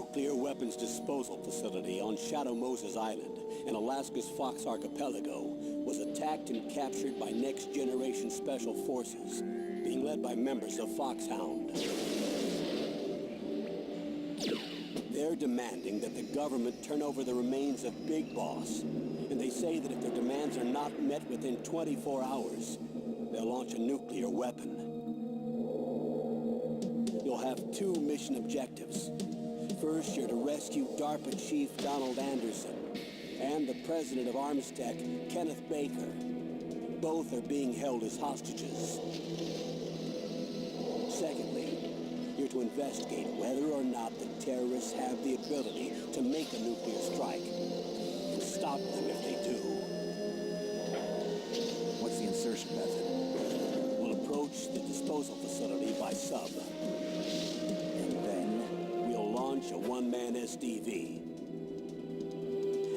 nuclear weapons disposal facility on Shadow Moses Island in Alaska's Fox Archipelago was attacked and captured by next-generation special forces, being led by members of Foxhound. They're demanding that the government turn over the remains of Big Boss, and they say that if their demands are not met within 24 hours, they'll launch a nuclear weapon. You'll have two mission objectives. First, you're to rescue DARPA Chief Donald Anderson and the president of Armstech, Kenneth Baker. Both are being held as hostages. Secondly, you're to investigate whether or not the terrorists have the ability to make a nuclear strike and stop them if they do. What's the insertion method? We'll approach the disposal facility by sub. And then? We'll launch a one-man SDV.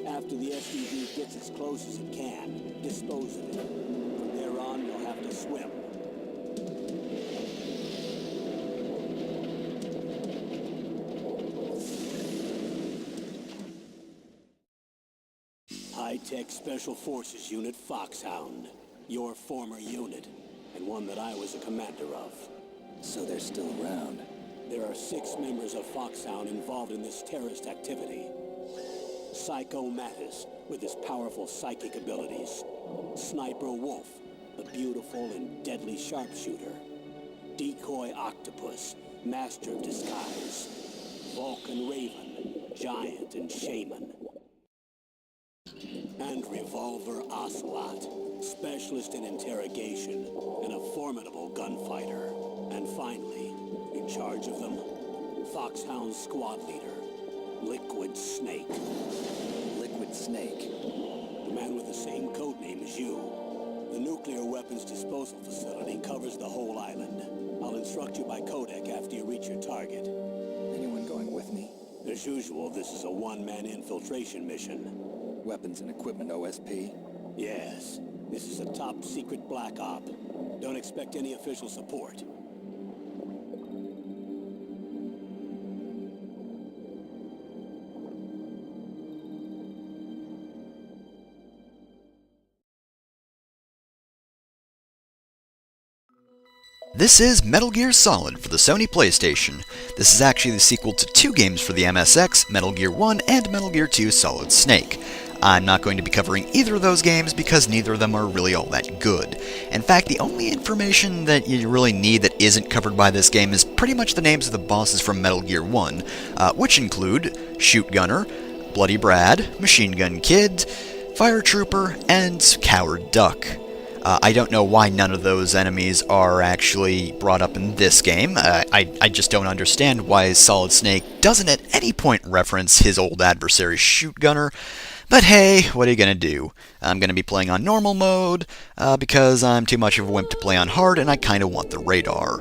After the SDV gets as close as it can, dispose of it. From there on, you'll have to swim. High-Tech Special Forces Unit Foxhound. Your former unit, and one that I was a commander of. So they're still around. There are 6 members of Foxhound involved in this terrorist activity. Psycho Mattis, with his powerful psychic abilities. Sniper Wolf, the beautiful and deadly sharpshooter. Decoy Octopus, master of disguise. Vulcan Raven, giant and shaman. And Revolver Ocelot, specialist in interrogation and a formidable gunfighter. And finally, in charge of them, Foxhound squad leader, Liquid Snake. Liquid Snake? The man with the same codename as you. The nuclear weapons disposal facility covers the whole island. I'll instruct you by codec after you reach your target. Anyone going with me? As usual, this is a one-man infiltration mission. Weapons and equipment OSP? Yes. This is a top-secret black op. Don't expect any official support. This is Metal Gear Solid for the Sony PlayStation. This is actually the sequel to 2 games for the MSX, Metal Gear 1 and Metal Gear 2 Solid Snake. I'm not going to be covering either of those games because neither of them are really all that good. In fact, the only information that you really need that isn't covered by this game is pretty much the names of the bosses from Metal Gear 1, which include Shoot Gunner, Bloody Brad, Machine Gun Kid, Fire Trooper, and Coward Duck. I don't know why none of those enemies are actually brought up in this game. I just don't understand why Solid Snake doesn't at any point reference his old adversary Shoot Gunner. But hey, what are you gonna do? I'm gonna be playing on normal mode, because I'm too much of a wimp to play on hard and I kinda want the radar.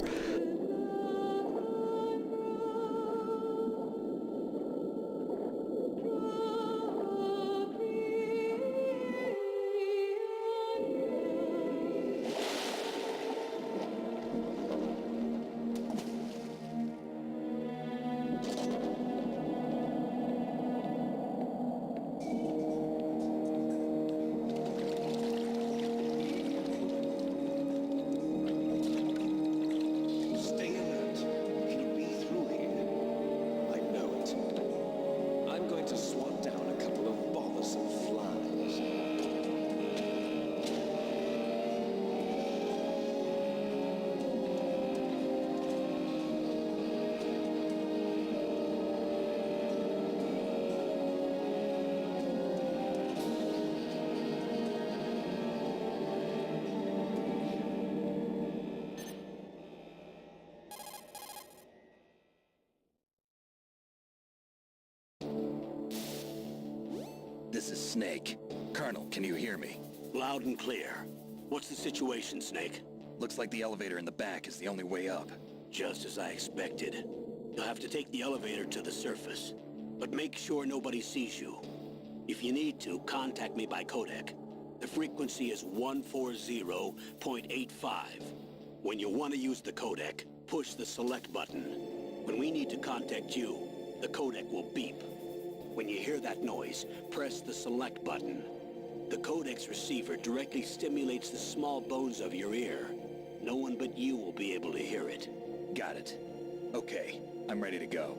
This is Snake. Colonel, can you hear me? Loud and clear. What's the situation, Snake? Looks like the elevator in the back is the only way up. Just as I expected. You'll have to take the elevator to the surface. But make sure nobody sees you. If you need to, contact me by codec. The frequency is 140.85. When you want to use the codec, push the select button. When we need to contact you, The codec will beep. When you hear that noise, press the select button. The codec's receiver directly stimulates the small bones of your ear. No one but you will be able to hear it. Got it. Okay, I'm ready to go.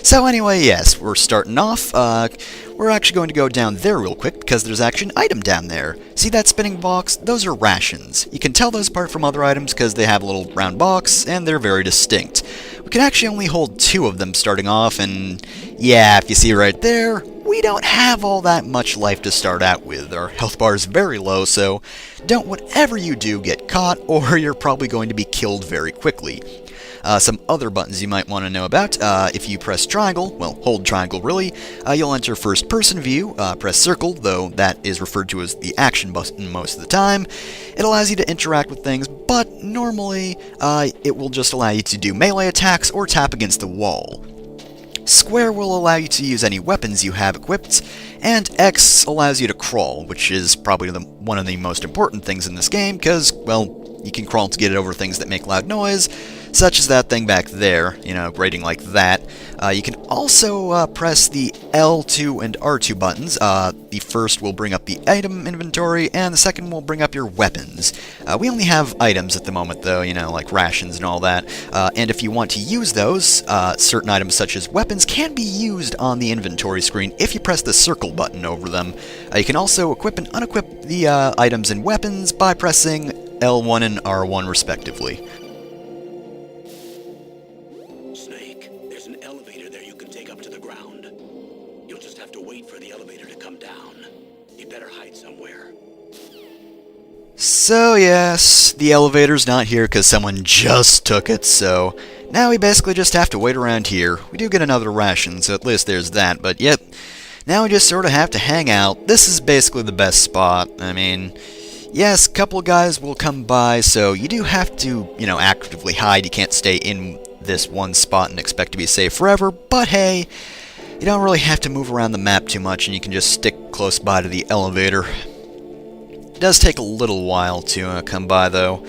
So anyway, yes, we're starting off. We're actually going to go down there real quick because there's actually an item down there. See that spinning box? Those are rations. You can tell those apart from other items because they have a little round box and they're very distinct. We can actually only hold 2 of them starting off, and yeah, if you see right there, we don't have all that much life to start out with. Our health bar is very low, so don't whatever you do get caught or you're probably going to be killed very quickly. Some other buttons you might want to know about. If you press triangle, well, hold triangle really, you'll enter first person view. Press circle, though that is referred to as the action button most of the time. It allows you to interact with things, but normally it will just allow you to do melee attacks or tap against the wall. Square will allow you to use any weapons you have equipped, and X allows you to crawl, which is probably one of the most important things in this game, because, well, you can crawl to get over things that make loud noise, such as that thing back there, you know, grating like that. You can also press the L2 and R2 buttons. The first will bring up the item inventory, and the second will bring up your weapons. We only have items at the moment, though, you know, like rations and all that. And if you want to use those, certain items such as weapons can be used on the inventory screen if you press the circle button over them. You can also equip and unequip the items and weapons by pressing L1 and R1 respectively. Snake, there's an elevator there you can take up to the ground. You'll just have to wait for the elevator to come down. You better hide somewhere. So yes, the elevator's not here because someone just took it, so now we basically just have to wait around here. We do get another ration, so at least there's that, but yep, now we just sort of have to hang out. This is basically the best spot. I mean, yes, a couple guys will come by, so you do have to, you know, actively hide. You can't stay in this one spot and expect to be safe forever, but hey, you don't really have to move around the map too much, and you can just stick close by to the elevator. It does take a little while to come by, though,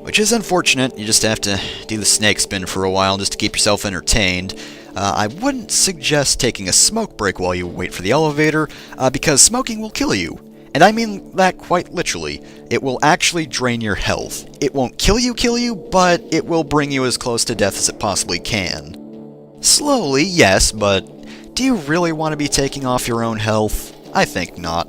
which is unfortunate. You just have to do the snake spin for a while just to keep yourself entertained. I wouldn't suggest taking a smoke break while you wait for the elevator, because smoking will kill you. And I mean that quite literally. It will actually drain your health. It won't kill you, but it will bring you as close to death as it possibly can. Slowly, yes, but do you really want to be taking off your own health? I think not.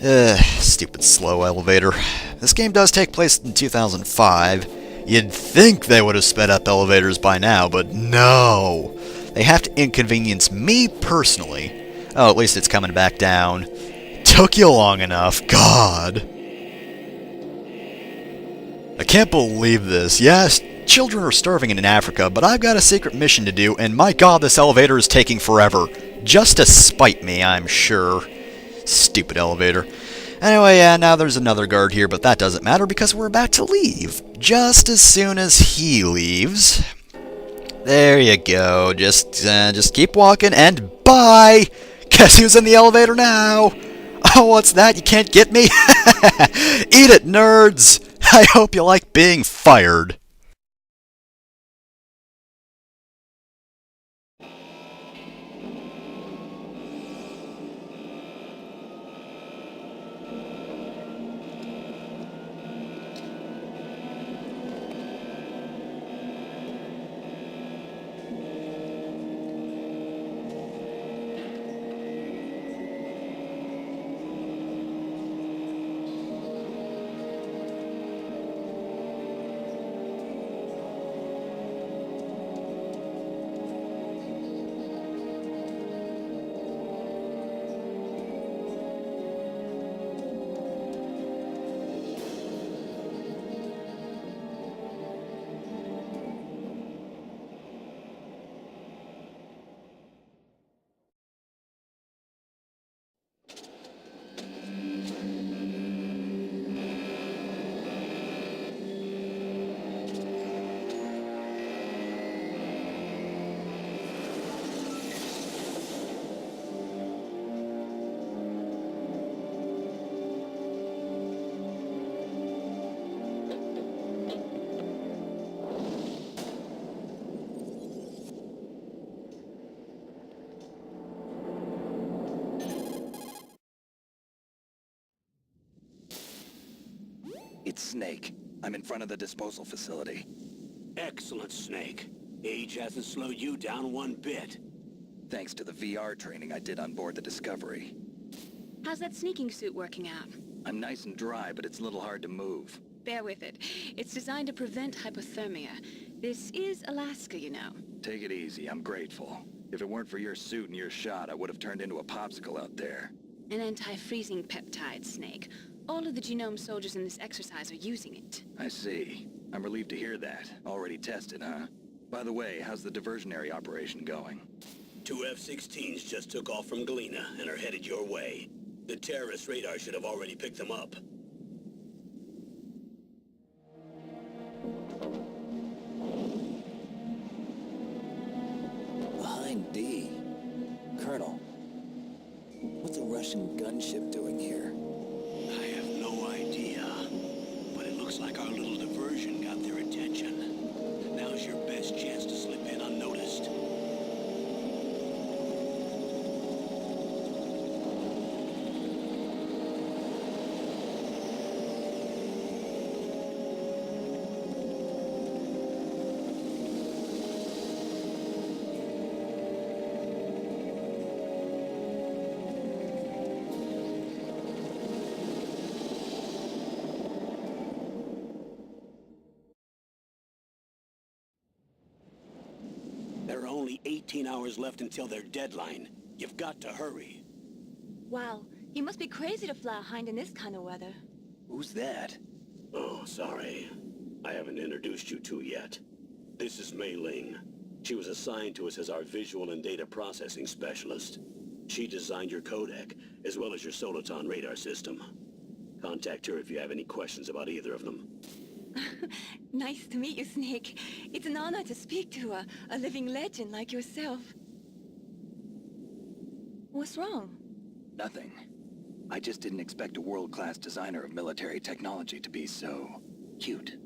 Stupid slow elevator. This game does take place in 2005. You'd think they would have sped up elevators by now, but no! They have to inconvenience me personally. Oh, at least it's coming back down. Took you long enough, God. I can't believe this. Yes, children are starving in Africa, but I've got a secret mission to do, and my God, this elevator is taking forever. Just to spite me, I'm sure. Stupid elevator. Anyway, yeah, now there's another guard here, but that doesn't matter because we're about to leave. Just as soon as he leaves. There you go. Just keep walking, and bye! Guess who's in the elevator now? Oh, what's that? You can't get me? Eat it, nerds! I hope you like being fired. It's Snake. I'm in front of the disposal facility. Excellent, Snake. Age hasn't slowed you down one bit. Thanks to the VR training I did on board the Discovery. How's that sneaking suit working out? I'm nice and dry, but it's a little hard to move. Bear with it. It's designed to prevent hypothermia. This is Alaska, you know. Take it easy, I'm grateful. If it weren't for your suit and your shot, I would have turned into a popsicle out there. An anti-freezing peptide, Snake. All of the genome soldiers in this exercise are using it. I see. I'm relieved to hear that. Already tested, huh? By the way, how's the diversionary operation going? 2 F-16s just took off from Galena and are headed your way. The terrorist radar should have already picked them up. Behind D. Colonel, what's a Russian gunship doing here? I have no idea, but it looks like our little diversion got their attention. Now's your best chance to slip in unnoticed. There are only 18 hours left until their deadline. You've got to hurry. Wow, you must be crazy to fly a hind in this kind of weather. Who's that? Oh, sorry. I haven't introduced you to yet. This is Mei Ling. She was assigned to us as our visual and data processing specialist. She designed your codec, as well as your Soliton radar system. Contact her if you have any questions about either of them. Nice to meet you, Snake. It's an honor to speak to a living legend like yourself. What's wrong? Nothing. I just didn't expect a world-class designer of military technology to be so cute.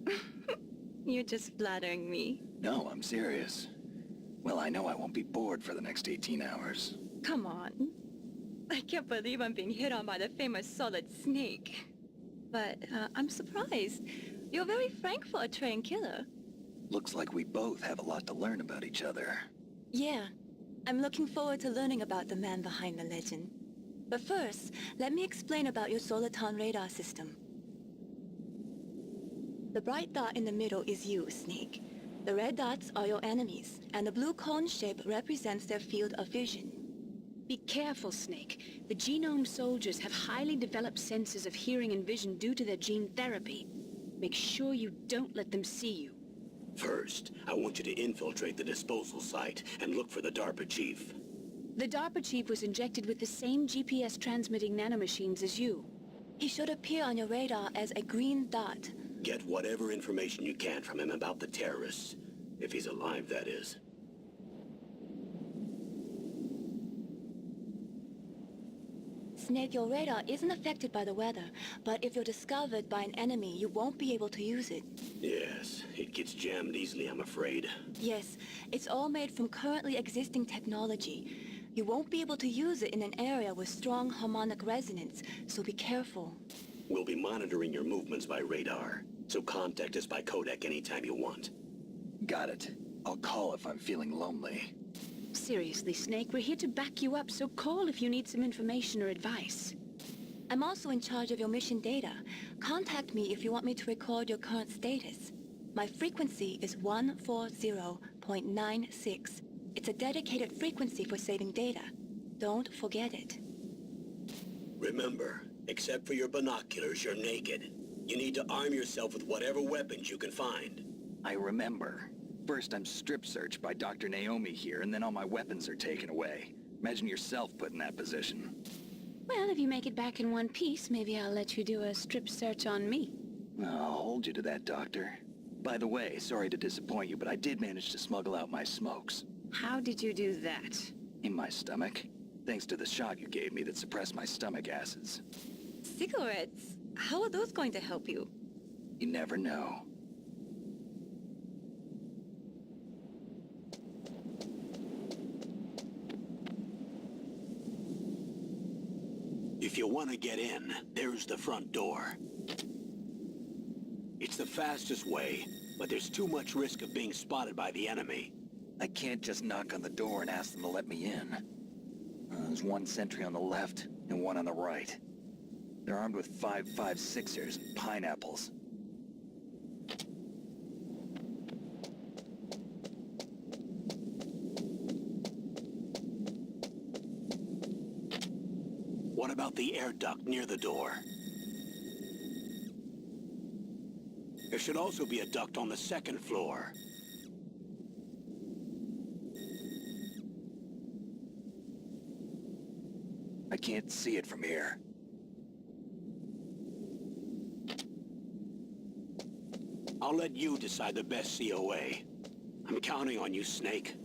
You're just flattering me. No, I'm serious. Well, I know I won't be bored for the next 18 hours. Come on. I can't believe I'm being hit on by the famous Solid Snake. But I'm surprised. You're very frank for a trained killer. Looks like we both have a lot to learn about each other. Yeah, I'm looking forward to learning about the man behind the legend. But first, let me explain about your Soliton radar system. The bright dot in the middle is you, Snake. The red dots are your enemies, and the blue cone shape represents their field of vision. Be careful, Snake. The genome soldiers have highly developed senses of hearing and vision due to their gene therapy. Make sure you don't let them see you. First, I want you to infiltrate the disposal site and look for the DARPA chief. The DARPA chief was injected with the same GPS transmitting nanomachines as you. He should appear on your radar as a green dot. Get whatever information you can from him about the terrorists. If he's alive, that is. Snake, your radar isn't affected by the weather, but if you're discovered by an enemy, you won't be able to use it. Yes, it gets jammed easily, I'm afraid. Yes, it's all made from currently existing technology. You won't be able to use it in an area with strong harmonic resonance, so be careful. We'll be monitoring your movements by radar, so contact us by codec anytime you want. Got it. I'll call if I'm feeling lonely. Seriously, Snake, we're here to back you up, so call if you need some information or advice. I'm also in charge of your mission data. Contact me if you want me to record your current status. My frequency is 140.96. It's a dedicated frequency for saving data. Don't forget it. Remember, except for your binoculars, you're naked. You need to arm yourself with whatever weapons you can find. I remember. First I'm strip searched by Dr. Naomi here, and then all my weapons are taken away. Imagine yourself put in that position. Well, if you make it back in one piece, maybe I'll let you do a strip search on me. I'll hold you to that, Doctor. By the way, sorry to disappoint you, but I did manage to smuggle out my smokes. How did you do that? In my stomach. Thanks to the shot you gave me that suppressed my stomach acids. Cigarettes? How are those going to help you? You never know. If you want to get in, there's the front door. It's the fastest way, but there's too much risk of being spotted by the enemy. I can't just knock on the door and ask them to let me in. There's one sentry on the left and one on the right. They're armed with 5.56ers and pineapples. What about the air duct near the door? There should also be a duct on the second floor. I can't see it from here. I'll let you decide the best COA. I'm counting on you, Snake.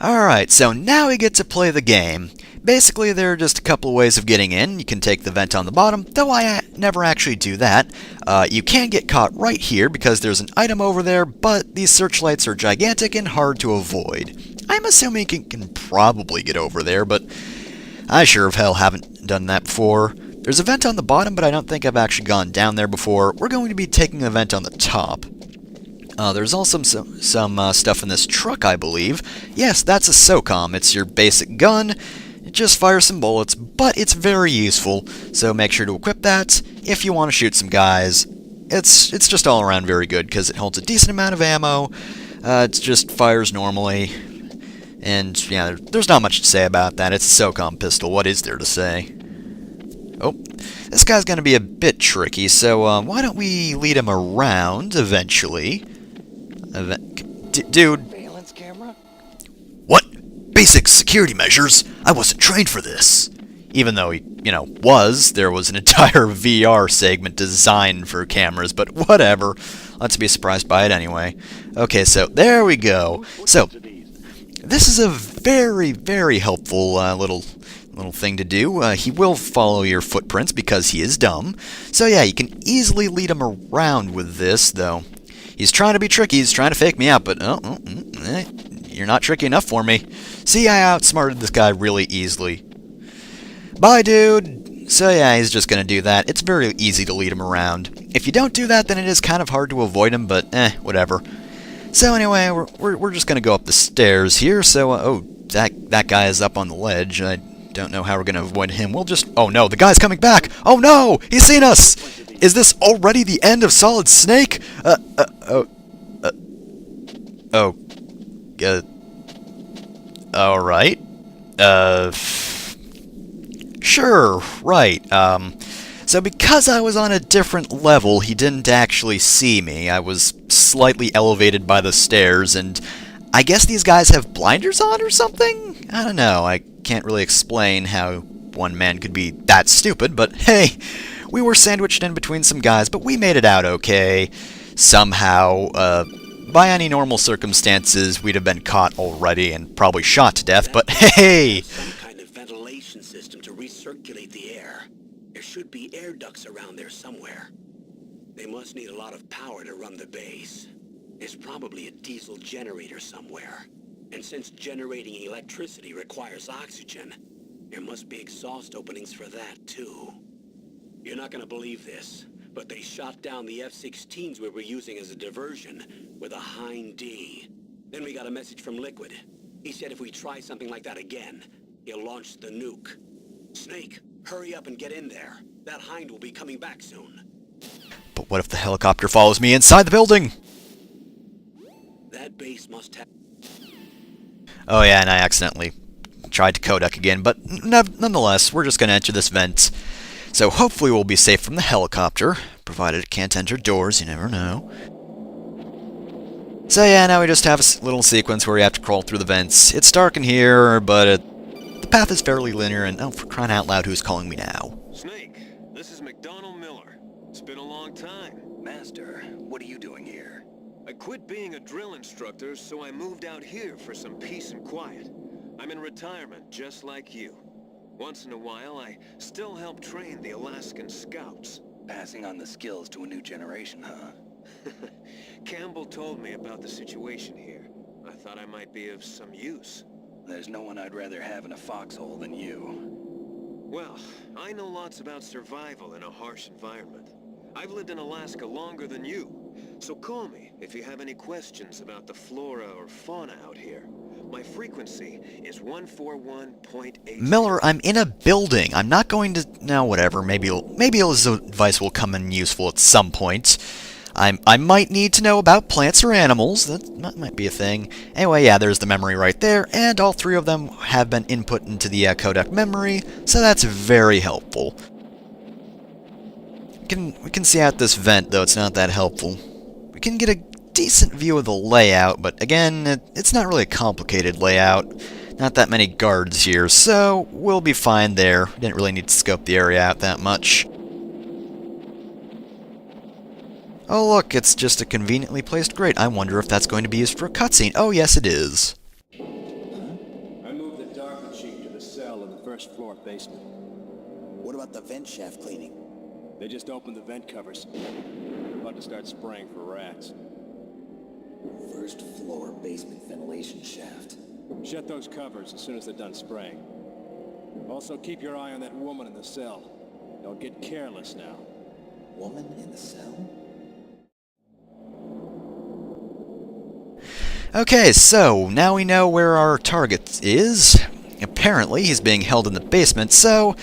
Alright, so now we get to play the game. Basically, there are just a couple of ways of getting in. You can take the vent on the bottom, though I never actually do that. You can get caught right here because there's an item over there, but these searchlights are gigantic and hard to avoid. I'm assuming you can probably get over there, but I sure of hell haven't done that before. There's a vent on the bottom, but I don't think I've actually gone down there before. We're going to be taking the vent on the top. There's also some stuff in this truck, I believe. Yes, that's a SOCOM. It's your basic gun. It just fires some bullets, but it's very useful, so make sure to equip that if you want to shoot some guys. It's just all around very good, because it holds a decent amount of ammo. It just fires normally. And, yeah, there's not much to say about that. It's a SOCOM pistol. What is there to say? Oh, this guy's going to be a bit tricky, so why don't we lead him around eventually? Dude. Surveillance camera? What? Basic security measures? I wasn't trained for this. Even though he, there was an entire VR segment designed for cameras, but whatever. Let's be surprised by it anyway. Okay, so there we go. So, this is a very, very helpful little thing to do. He will follow your footprints because he is dumb. So yeah, you can easily lead him around with this, though. He's trying to be tricky, he's trying to fake me out, but you're not tricky enough for me. See, I outsmarted this guy really easily. Bye, dude! So yeah, he's just gonna do that. It's very easy to lead him around. If you don't do that, then it is kind of hard to avoid him, but whatever. So anyway, we're just gonna go up the stairs here, so, that guy is up on the ledge. I don't know how we're gonna avoid him. We'll just... Oh no, the guy's coming back! Oh no! He's seen us! Is this already the end of Solid Snake? Alright. Sure, right. So because I was on a different level, he didn't actually see me. I was slightly elevated by the stairs, and I guess these guys have blinders on or something? I don't know. I can't really explain how one man could be that stupid, but hey, we were sandwiched in between some guys, but we made it out okay. Somehow, by any normal circumstances, we'd have been caught already and probably shot to death, but hey! Some kind of ventilation system to recirculate the air. There should be air ducts around there somewhere. They must need a lot of power to run the base. There's probably a diesel generator somewhere. And since generating electricity requires oxygen, there must be exhaust openings for that, too. You're not gonna believe this, but they shot down the F-16s we were using as a diversion with a Hind D. Then we got a message from Liquid. He said if we try something like that again, he'll launch the nuke. Snake, hurry up and get in there. That Hind will be coming back soon. But what if the helicopter follows me inside the building? That base must have... Oh yeah, and I accidentally tried to codec again, but nonetheless, we're just going to enter this vent. So hopefully we'll be safe from the helicopter, provided it can't enter doors, you never know. So yeah, now we just have a little sequence where we have to crawl through the vents. It's dark in here, but the path is fairly linear, and oh, for crying out loud, who's calling me now? Snake, this is McDonald Miller. It's been a long time. Master, what are you doing here? I quit being a drill instructor, so I moved out here for some peace and quiet. I'm in retirement, just like you. Once in a while, I still help train the Alaskan Scouts. Passing on the skills to a new generation, huh? Campbell told me about the situation here. I thought I might be of some use. There's no one I'd rather have in a foxhole than you. Well, I know lots about survival in a harsh environment. I've lived in Alaska longer than you. So call me if you have any questions about the flora or fauna out here. My frequency is 141.8. Miller, I'm in a building. I'm not going to... No, whatever. Maybe his advice will come in useful at some point. I might need to know about plants or animals. That might be a thing. Anyway, yeah, there's the memory right there, and all three of them have been input into the codec memory, so that's very helpful. We can see out this vent, though it's not that helpful. We can get a decent view of the layout, but again, it's not really a complicated layout. Not that many guards here, so we'll be fine there. Didn't really need to scope the area out that much. Oh look, it's just a conveniently placed grate. I wonder if that's going to be used for a cutscene. Oh yes, it is. I moved the DARPA chief to the cell in the first floor basement. What about the vent shaft cleaning? They just opened the vent covers. They're about to start spraying for rats. First floor basement ventilation shaft. Shut those covers as soon as they're done spraying. Also, keep your eye on that woman in the cell. Don't get careless now. Woman in the cell? Okay, so now we know where our target is. Apparently, he's being held in the basement, so...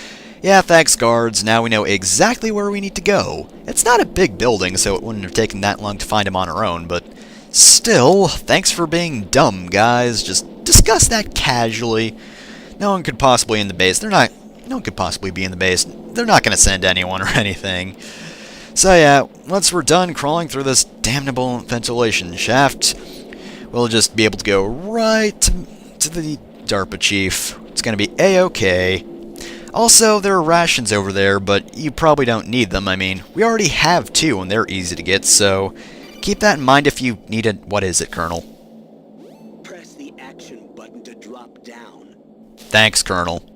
Yeah, thanks, guards. Now we know exactly where we need to go. It's not a big building, so it wouldn't have taken that long to find him on our own, but... Still, thanks for being dumb, guys. Just discuss that casually. No one could possibly in the base. No one could possibly be in the base. They're not going to send anyone or anything. So yeah, once we're done crawling through this damnable ventilation shaft, we'll just be able to go right to the DARPA chief. It's going to be A-okay. Also, there are rations over there, but you probably don't need them. I mean, we already have 2, and they're easy to get, so keep that in mind if you need it. What is it, Colonel? Press the action button to drop down. Thanks, Colonel.